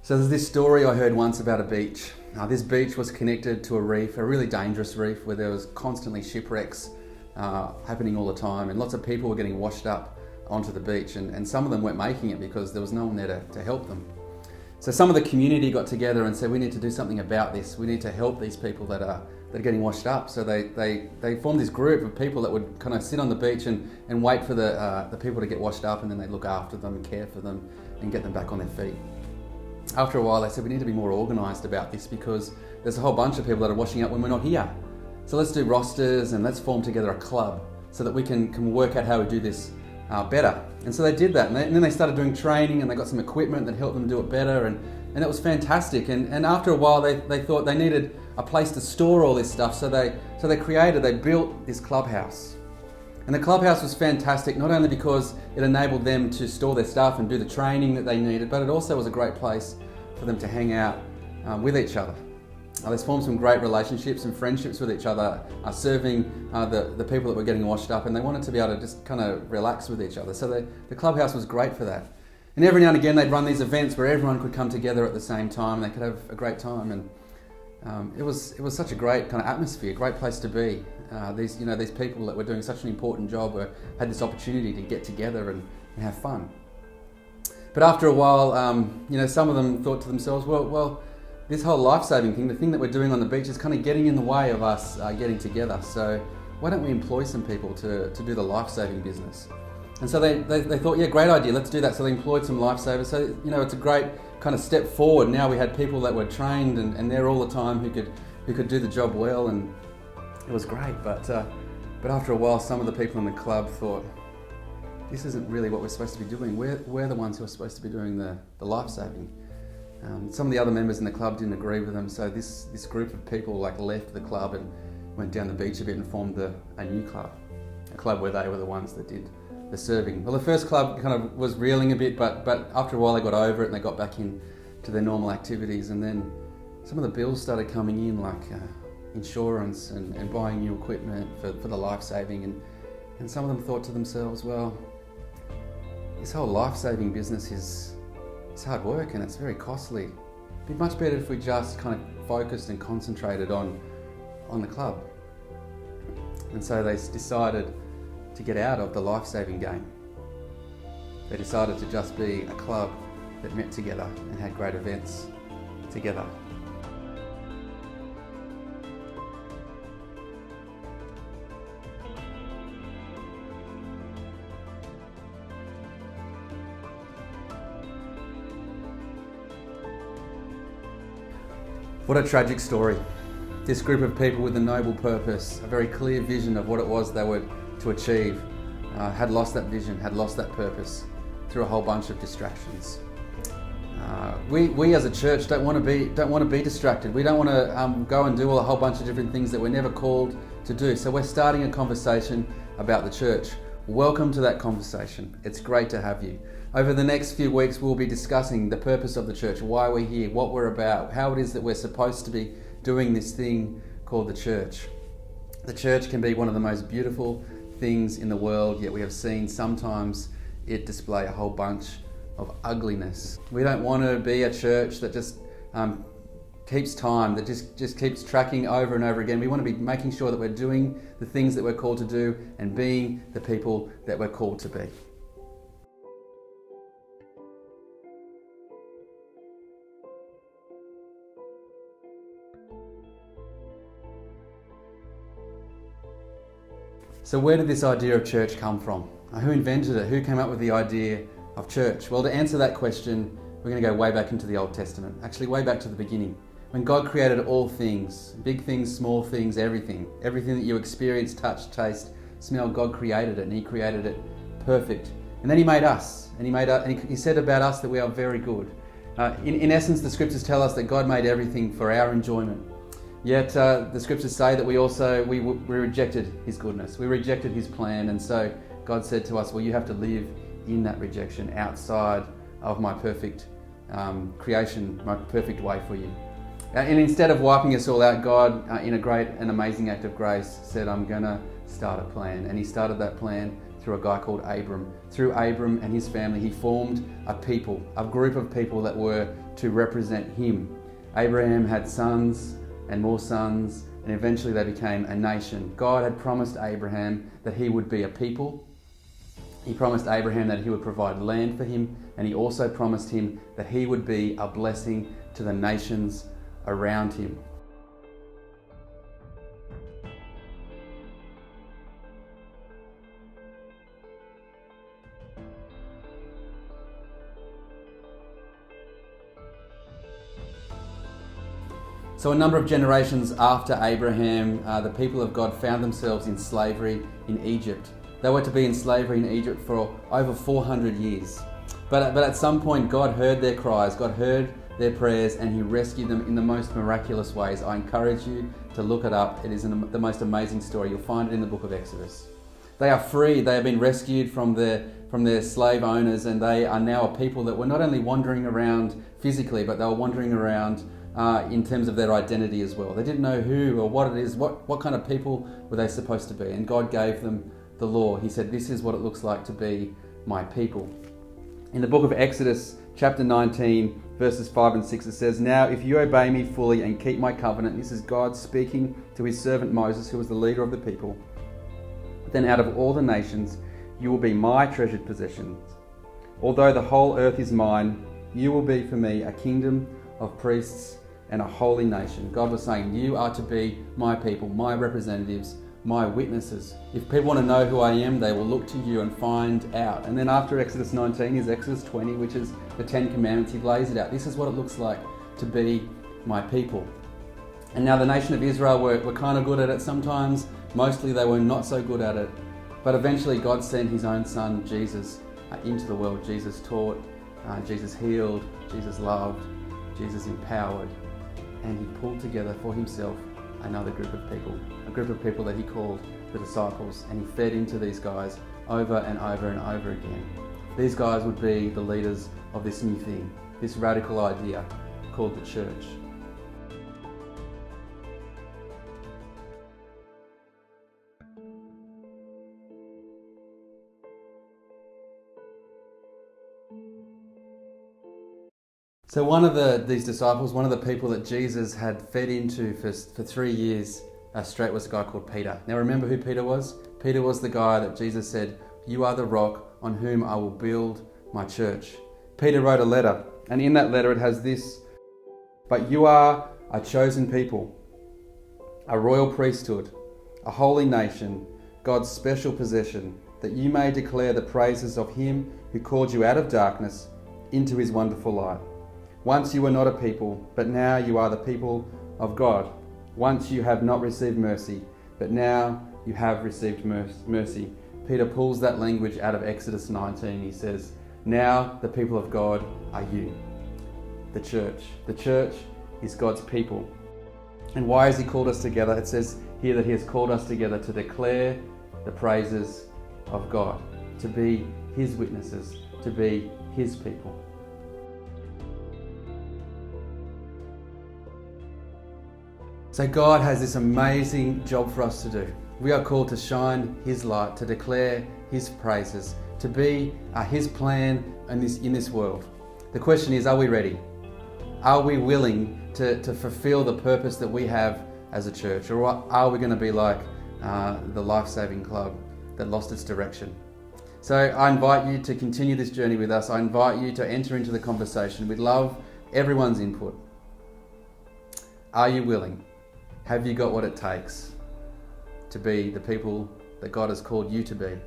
So there's this story I heard once about a beach. This beach was connected to a reef, a really dangerous reef where there was constantly shipwrecks happening all the time, and lots of people were getting washed up onto the beach, and some of them weren't making it because there was no one there to help them. So some of the community got together and said, we need to do something about this. We need to help these people that are getting washed up. So they formed this group of people that would kind of sit on the beach and wait for the people to get washed up, and then they'd look after them and care for them and get them back on their feet. After a while, they said we need to be more organised about this because there's a whole bunch of people that are washing up when we're not here. So let's do rosters and let's form together a club so that we can work out how we do this better. And so they did that, and then they started doing training, and they got some equipment that helped them do it better, and it was fantastic. And after a while, they thought they needed a place to store all this stuff, so they built this clubhouse. And the clubhouse was fantastic, not only because it enabled them to store their stuff and do the training that they needed, but it also was a great place for them to hang out with each other. They formed some great relationships and friendships with each other, serving the people that were getting washed up, and they wanted to be able to just kind of relax with each other. So the clubhouse was great for that. And every now and again they'd run these events where everyone could come together at the same time, and they could have a great time. And it was such a great kind of atmosphere, great place to be. These people that were doing such an important job had this opportunity to get together and have fun. But after a while, some of them thought to themselves, well, this whole life-saving thing, the thing that we're doing on the beach, is kind of getting in the way of us getting together. So why don't we employ some people to do the life-saving business? And so they thought, yeah, great idea, let's do that. So they employed some lifesavers. So, it's a great kind of step forward. Now we had people that were trained and there all the time who could do the job well, and it was great. But after a while, some of the people in the club thought, this isn't really what we're supposed to be doing. We're the ones who are supposed to be doing the life-saving. Some of the other members in the club didn't agree with them, so this group of people left the club and went down the beach a bit and formed a new club, a club where they were the ones that did the serving. Well, the first club kind of was reeling a bit, but after a while they got over it and they got back into their normal activities, and then some of the bills started coming in, like insurance and buying new equipment for the life-saving, and some of them thought to themselves, well, this whole life-saving business it's hard work and it's very costly. It'd be much better if we just kind of focused and concentrated on the club. And so they decided to get out of the life-saving game. They decided to just be a club that met together and had great events together. What a tragic story. This group of people with a noble purpose, a very clear vision of what it was they were to achieve, had lost that vision, had lost that purpose through a whole bunch of distractions. We as a church don't want to be distracted. We don't want to go and do a whole bunch of different things that we're never called to do. So we're starting a conversation about the church. Welcome to that conversation. It's great to have you. Over the next few weeks, we'll be discussing the purpose of the church, why we're here, what we're about, how it is that we're supposed to be doing this thing called the church. The church can be one of the most beautiful things in the world, yet we have seen sometimes it display a whole bunch of ugliness. We don't want to be a church that just keeps time, that just keeps tracking over and over again. We want to be making sure that we're doing the things that we're called to do and being the people that we're called to be. So where did this idea of church come from? Who invented it? Who came up with the idea of church? Well, to answer that question, we're going to go way back into the Old Testament, actually way back to the beginning, when God created all things, big things, small things, everything that you experience, touch, taste, smell. God created it, and He created it perfect. And then He made us, and He said about us that we are very good. In essence, the scriptures tell us that God made everything for our enjoyment. Yet the scriptures say that we rejected His goodness. We rejected His plan. And so God said to us, well, you have to live in that rejection, outside of my perfect creation, my perfect way for you. And instead of wiping us all out, God, in a great and amazing act of grace, said, I'm going to start a plan. And He started that plan through a guy called Abram. Through Abram and his family, he formed a people, a group of people that were to represent him. Abraham had sons and more sons, and eventually they became a nation. God had promised Abraham that he would be a people. He promised Abraham that he would provide land for him, and he also promised him that he would be a blessing to the nations around him. So a number of generations after Abraham, the people of God found themselves in slavery in Egypt. They were to be in slavery in Egypt for over 400 years. But at some point, God heard their cries, God heard their prayers, and He rescued them in the most miraculous ways. I encourage you to look it up. It is the most amazing story. You'll find it in the book of Exodus. They are free. They have been rescued from their slave owners, and they are now a people that were not only wandering around physically, but they were wandering around in terms of their identity as well. They didn't know who or what it is, what kind of people were they supposed to be, and God gave them the law. He said, this is what it looks like to be my people. In the book of Exodus, chapter 19, verses 5 and 6, it says, "Now if you obey me fully and keep my covenant," this is God speaking to his servant Moses, who was the leader of the people, "then out of all the nations you will be my treasured possessions. Although the whole earth is mine, you will be for me a kingdom of priests and a holy nation." God was saying, you are to be my people, my representatives, my witnesses. If people want to know who I am, they will look to you and find out. And then after Exodus 19 is Exodus 20, which is the 10 Commandments. He lays it out. This is what it looks like to be my people. And now the nation of Israel were kind of good at it sometimes. Mostly they were not so good at it. But eventually God sent his own son, Jesus, into the world. Jesus taught, Jesus healed, Jesus loved, Jesus empowered. And he pulled together for himself another group of people, a group of people that he called the disciples, and he fed into these guys over and over and over again. These guys would be the leaders of this new thing, this radical idea called the church. So one of these disciples, one of the people that Jesus had fed into for 3 years straight, was a guy called Peter. Now remember who Peter was? Peter was the guy that Jesus said, "You are the rock on whom I will build my church." Peter wrote a letter, and in that letter it has this: "But you are a chosen people, a royal priesthood, a holy nation, God's special possession, that you may declare the praises of him who called you out of darkness into his wonderful light. Once you were not a people, but now you are the people of God. Once you have not received mercy, but now you have received mercy." Peter pulls that language out of Exodus 19. He says, now the people of God are you, the church. The church is God's people. And why has he called us together? It says here that he has called us together to declare the praises of God, to be his witnesses, to be his people. So God has this amazing job for us to do. We are called to shine his light, to declare his praises, to be his plan in this world. The question is, are we ready? Are we willing to fulfill the purpose that we have as a church? Or are we going to be like the Life Saving Club that lost its direction? So I invite you to continue this journey with us. I invite you to enter into the conversation. We'd love everyone's input. Are you willing? Have you got what it takes to be the people that God has called you to be?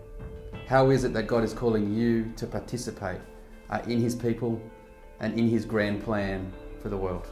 How is it that God is calling you to participate in his people and in his grand plan for the world?